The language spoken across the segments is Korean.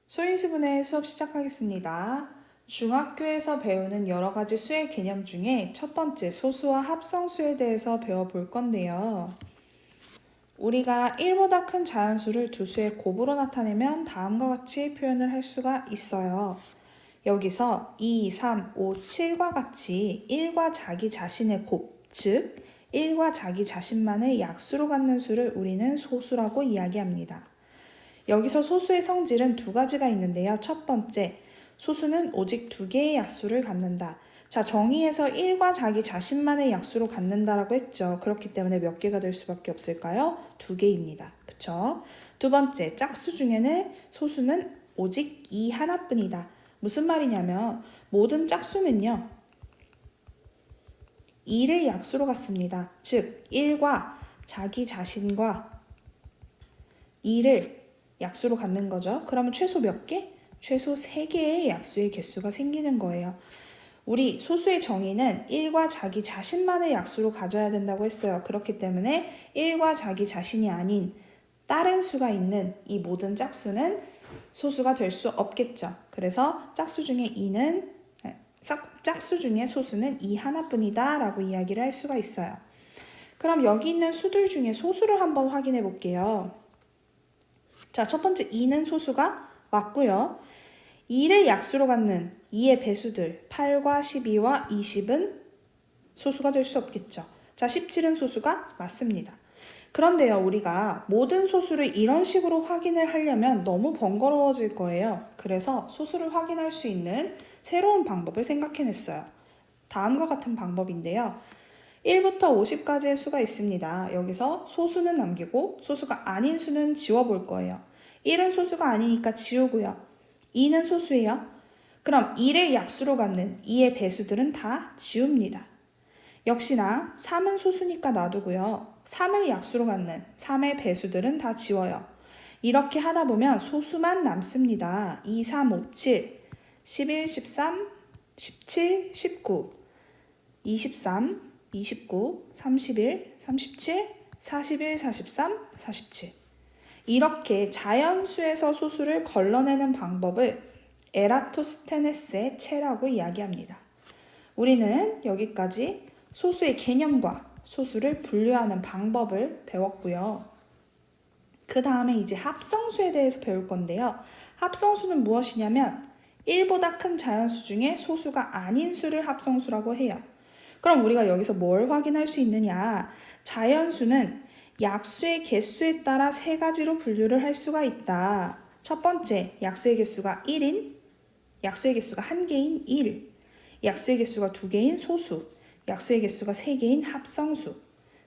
소인수분해 수업 시작하겠습니다. 중학교에서 배우는 여러 가지 수의 개념 중에 첫 번째 소수와 합성수에 대해서 배워볼 건데요. 우리가 1보다 큰 자연수를 두 수의 곱으로 나타내면 다음과 같이 표현을 할 수가 있어요. 여기서 2, 3, 5, 7과 같이 1과 자기 자신의 곱, 즉 1과 자기 자신만의 약수로 갖는 수를 우리는 소수라고 이야기합니다. 여기서 소수의 성질은 두 가지가 있는데요. 첫 번째, 소수는 오직 두 개의 약수를 갖는다. 자, 정의에서 1과 자기 자신만의 약수로 갖는다라고 했죠. 그렇기 때문에 몇 개가 될 수밖에 없을까요? 두 개입니다. 그쵸? 두 번째, 짝수 중에는 소수는 오직 이 하나뿐이다. 무슨 말이냐면 모든 짝수는요. 2를 약수로 갖습니다. 즉, 1과 자기 자신과 2를 약수로 갖는 거죠. 그러면 최소 몇 개? 최소 3개의 약수의 개수가 생기는 거예요. 우리 소수의 정의는 1과 자기 자신만의 약수로 가져야 된다고 했어요. 그렇기 때문에 1과 자기 자신이 아닌 다른 수가 있는 이 모든 짝수는 소수가 될 수 없겠죠. 그래서 짝수 중에 소수는 2 하나뿐이다 라고 이야기를 할 수가 있어요. 그럼 여기 있는 수들 중에 소수를 한번 확인해 볼게요. 자, 첫 번째 2는 소수가 맞고요. 2를 약수로 갖는 2의 배수들 8과 12와 20은 소수가 될 수 없겠죠. 자, 17은 소수가 맞습니다. 그런데요, 우리가 모든 소수를 이런 식으로 확인을 하려면 너무 번거로워질 거예요. 그래서 소수를 확인할 수 있는 새로운 방법을 생각해냈어요. 다음과 같은 방법인데요. 1부터 50까지의 수가 있습니다. 여기서 소수는 남기고 소수가 아닌 수는 지워볼 거예요. 1은 소수가 아니니까 지우고요. 2는 소수예요. 그럼 2를 약수로 갖는 2의 배수들은 다 지웁니다. 역시나 3은 소수니까 놔두고요. 3을 약수로 갖는 3의 배수들은 다 지워요. 이렇게 하다 보면 소수만 남습니다. 2, 3, 5, 7, 11, 13, 17, 19, 23, 29, 31, 37, 41, 43, 47. 이렇게 자연수에서 소수를 걸러내는 방법을 에라토스테네스의 체라고 이야기합니다. 우리는 여기까지 소수의 개념과 소수를 분류하는 방법을 배웠고요. 그 다음에 이제 합성수에 대해서 배울 건데요. 합성수는 무엇이냐면 1보다 큰 자연수 중에 소수가 아닌 수를 합성수라고 해요. 그럼 우리가 여기서 뭘 확인할 수 있느냐? 자연수는 약수의 개수에 따라 세 가지로 분류를 할 수가 있다. 첫 번째, 약수의 개수가 1인, 약수의 개수가 1개인 1, 약수의 개수가 2개인 소수, 약수의 개수가 3개인 합성수.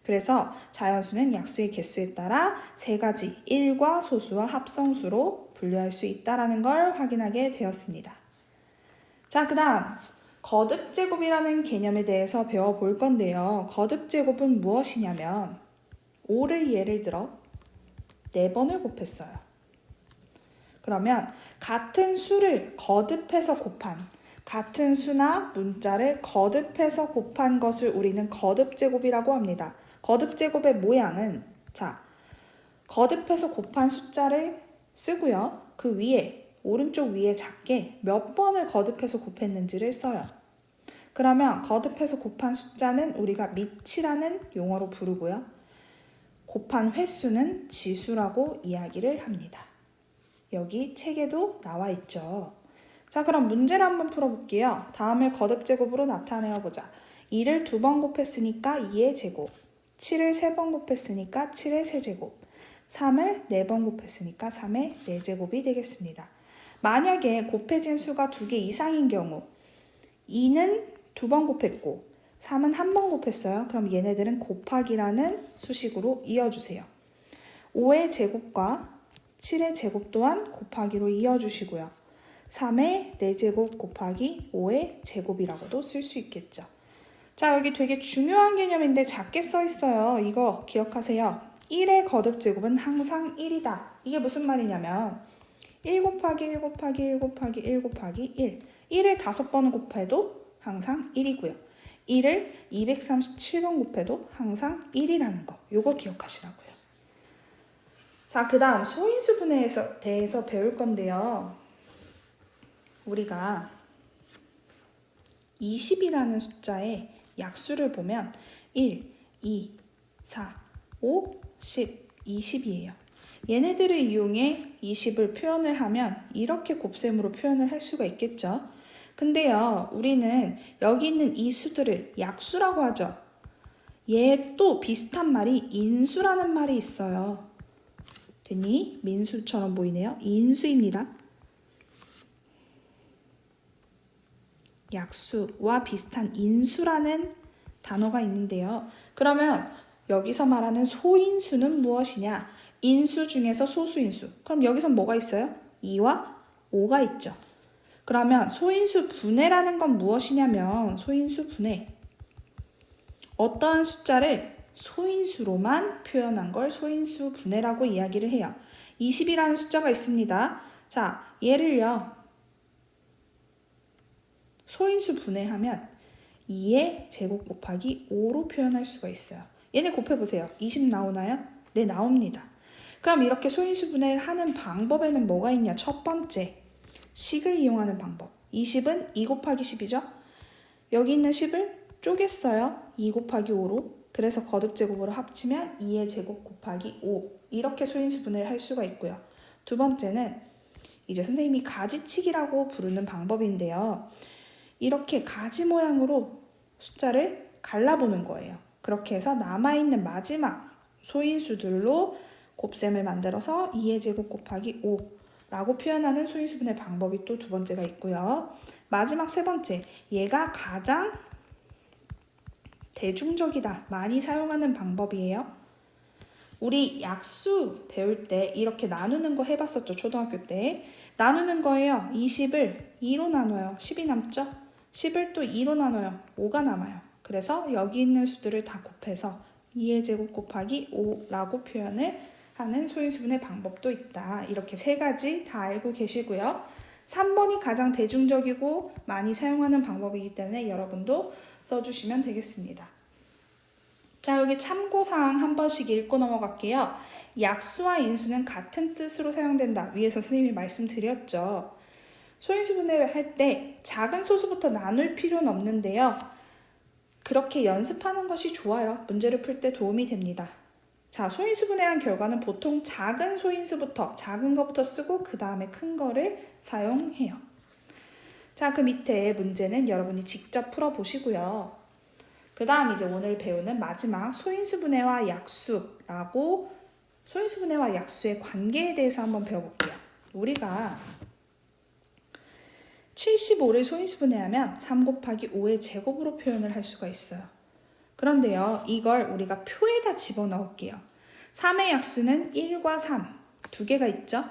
그래서 자연수는 약수의 개수에 따라 세 가지 1과 소수와 합성수로 분류할 수 있다는 걸 확인하게 되었습니다. 자, 그 다음 거듭제곱이라는 개념에 대해서 배워볼 건데요. 거듭제곱은 무엇이냐면 5를 예를 들어 4번을 곱했어요. 그러면 같은 수를 거듭해서 곱한, 같은 수나 문자를 거듭해서 곱한 것을 우리는 거듭제곱이라고 합니다. 거듭제곱의 모양은 자, 거듭해서 곱한 숫자를 쓰고요. 그 위에 오른쪽 위에 작게 몇 번을 거듭해서 곱했는지를 써요. 그러면 거듭해서 곱한 숫자는 우리가 밑이라는 용어로 부르고요. 곱한 횟수는 지수라고 이야기를 합니다. 여기 책에도 나와 있죠. 자, 그럼 문제를 한번 풀어볼게요. 다음을 거듭제곱으로 나타내어보자. 2를 2번 곱했으니까 2의 제곱, 7을 3번 곱했으니까 7의 세제곱, 3을 4번 곱했으니까 3의 4제곱이 되겠습니다. 만약에 곱해진 수가 2개 이상인 경우 2는 2번 곱했고 3은 1번 곱했어요. 그럼 얘네들은 곱하기라는 수식으로 이어주세요. 5의 제곱과 7의 제곱 또한 곱하기로 이어주시고요. 3의 4제곱 곱하기 5의 제곱이라고도 쓸 수 있겠죠. 자, 여기 되게 중요한 개념인데 작게 써 있어요. 이거 기억하세요. 1의 거듭제곱은 항상 1이다. 이게 무슨 말이냐면 1 곱하기 1 곱하기 1 곱하기 1 곱하기 1. 1을 5번 곱해도 항상 1이고요. 1을 237번 곱해도 항상 1이라는 거. 요거 기억하시라고요. 자, 그 다음 소인수분해에 대해서 배울 건데요. 우리가 20이라는 숫자의 약수를 보면 1, 2, 4, 5, 10, 20이에요. 얘네들을 이용해 20을 표현을 하면 이렇게 곱셈으로 표현을 할 수가 있겠죠. 근데요, 우리는 여기 있는 이 수들을 약수라고 하죠. 얘 또 비슷한 말이 인수라는 말이 있어요. 됐니? 민수처럼 보이네요. 인수입니다. 약수와 비슷한 인수라는 단어가 있는데요. 그러면 여기서 말하는 소인수는 무엇이냐? 인수 중에서 소수인수. 그럼 여기서 뭐가 있어요? 2와 5가 있죠. 그러면 소인수 분해라는 건 무엇이냐면 소인수 분해. 어떠한 숫자를 소인수로만 표현한 걸 소인수 분해라고 이야기를 해요. 20이라는 숫자가 있습니다. 자, 얘를요. 소인수 분해하면 2의 제곱 곱하기 5로 표현할 수가 있어요. 얘네 곱해보세요. 20 나오나요? 네, 나옵니다. 그럼 이렇게 소인수 분해를 하는 방법에는 뭐가 있냐? 첫 번째, 식을 이용하는 방법. 20은 2 곱하기 10이죠? 여기 있는 10을 쪼갰어요. 2 곱하기 5로. 그래서 거듭제곱으로 합치면 2의 제곱 곱하기 5. 이렇게 소인수 분해를 할 수가 있고요. 두 번째는 이제 선생님이 가지치기라고 부르는 방법인데요. 이렇게 가지 모양으로 숫자를 갈라보는 거예요. 그렇게 해서 남아있는 마지막 소인수들로 곱셈을 만들어서 2의 제곱 곱하기 5라고 표현하는 소인수분해 방법이 또 두 번째가 있고요. 마지막 세 번째, 얘가 가장 대중적이다, 많이 사용하는 방법이에요. 우리 약수 배울 때 이렇게 나누는 거 해봤었죠, 초등학교 때. 나누는 거예요. 20을 2로 나눠요. 10이 남죠? 10을 또 2로 나눠요. 5가 남아요. 그래서 여기 있는 수들을 다 곱해서 2의 제곱 곱하기 5라고 표현을 하는 소인수분해 방법도 있다. 이렇게 세 가지 다 알고 계시고요. 3번이 가장 대중적이고 많이 사용하는 방법이기 때문에 여러분도 써주시면 되겠습니다. 자, 여기 참고사항 한 번씩 읽고 넘어갈게요. 약수와 인수는 같은 뜻으로 사용된다. 위에서 선생님이 말씀드렸죠. 소인수 분해를 할 때 작은 소수부터 나눌 필요는 없는데요. 그렇게 연습하는 것이 좋아요. 문제를 풀 때 도움이 됩니다. 자, 소인수 분해한 결과는 보통 작은 소인수부터, 작은 것부터 쓰고 그 다음에 큰 거를 사용해요. 자, 그 밑에 문제는 여러분이 직접 풀어보시고요. 그 다음 이제 오늘 배우는 마지막 소인수 분해와 약수라고 소인수 분해와 약수의 관계에 대해서 한번 배워볼게요. 우리가 75를 소인수 분해하면 3 곱하기 5의 제곱으로 표현을 할 수가 있어요. 그런데요, 이걸 우리가 표에다 집어넣을게요. 3의 약수는 1과 3, 두 개가 있죠?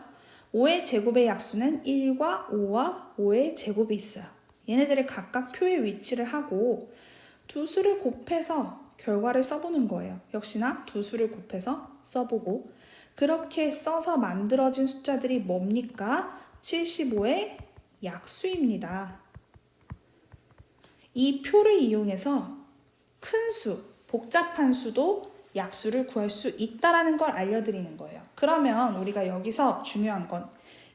5의 제곱의 약수는 1과 5와 5의 제곱이 있어요. 얘네들을 각각 표에 위치를 하고 두 수를 곱해서 결과를 써보는 거예요. 역시나 두 수를 곱해서 써보고 그렇게 써서 만들어진 숫자들이 뭡니까? 75의 약수입니다. 이 표를 이용해서 큰 수, 복잡한 수도 약수를 구할 수 있다는 걸 알려드리는 거예요. 그러면 우리가 여기서 중요한 건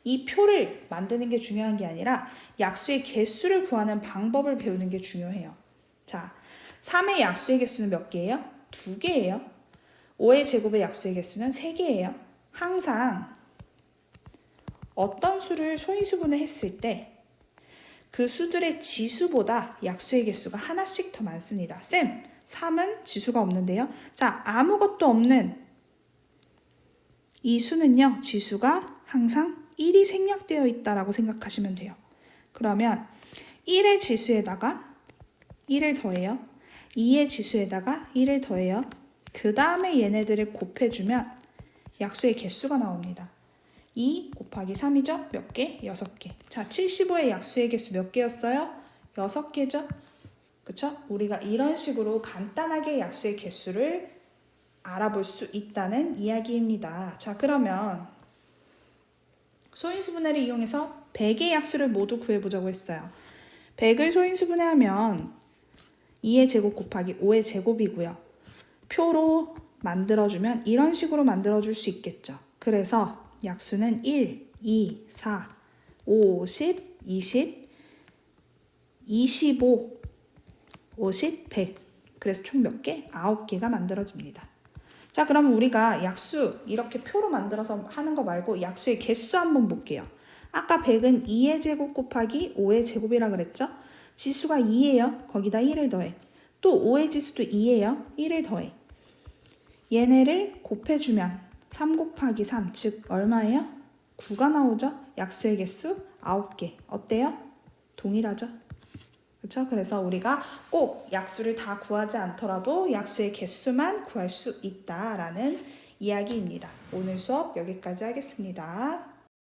이 표를 만드는 게 중요한 게 아니라 약수의 개수를 구하는 방법을 배우는 게 중요해요. 자, 3의 약수의 개수는 몇 개예요? 2개예요. 5의 제곱의 약수의 개수는 3개예요. 항상 어떤 수를 소인수분해 했을 때 그 수들의 지수보다 약수의 개수가 하나씩 더 많습니다. 쌤, 3은 지수가 없는데요. 자, 아무것도 없는 이 수는요, 지수가 항상 1이 생략되어 있다라고 생각하시면 돼요. 그러면 1의 지수에다가 1을 더해요. 2의 지수에다가 1을 더해요. 그 다음에 얘네들을 곱해주면 약수의 개수가 나옵니다. 2 곱하기 3이죠? 몇 개? 6개. 자, 75의 약수의 개수 몇 개였어요? 6개죠? 그쵸? 우리가 이런 식으로 간단하게 약수의 개수를 알아볼 수 있다는 이야기입니다. 자, 그러면 소인수 분해를 이용해서 100의 약수를 모두 구해보자고 했어요. 100을 소인수 분해하면 2의 제곱 곱하기 5의 제곱이고요. 표로 만들어주면 이런 식으로 만들어줄 수 있겠죠. 그래서 약수는 1, 2, 4, 50, 20, 25, 50, 100. 그래서 총 몇 개? 9개가 만들어집니다. 자, 그럼 우리가 약수 이렇게 표로 만들어서 하는 거 말고 약수의 개수 한번 볼게요. 아까 100은 2의 제곱 곱하기 5의 제곱이라 그랬죠? 지수가 2예요. 거기다 1을 더해. 또 5의 지수도 2예요. 1을 더해. 얘네를 곱해주면 3 곱하기 3, 즉 얼마예요? 9가 나오죠? 약수의 개수 9개. 어때요? 동일하죠? 그렇죠? 그래서 우리가 꼭 약수를 다 구하지 않더라도 약수의 개수만 구할 수 있다라는 이야기입니다. 오늘 수업 여기까지 하겠습니다.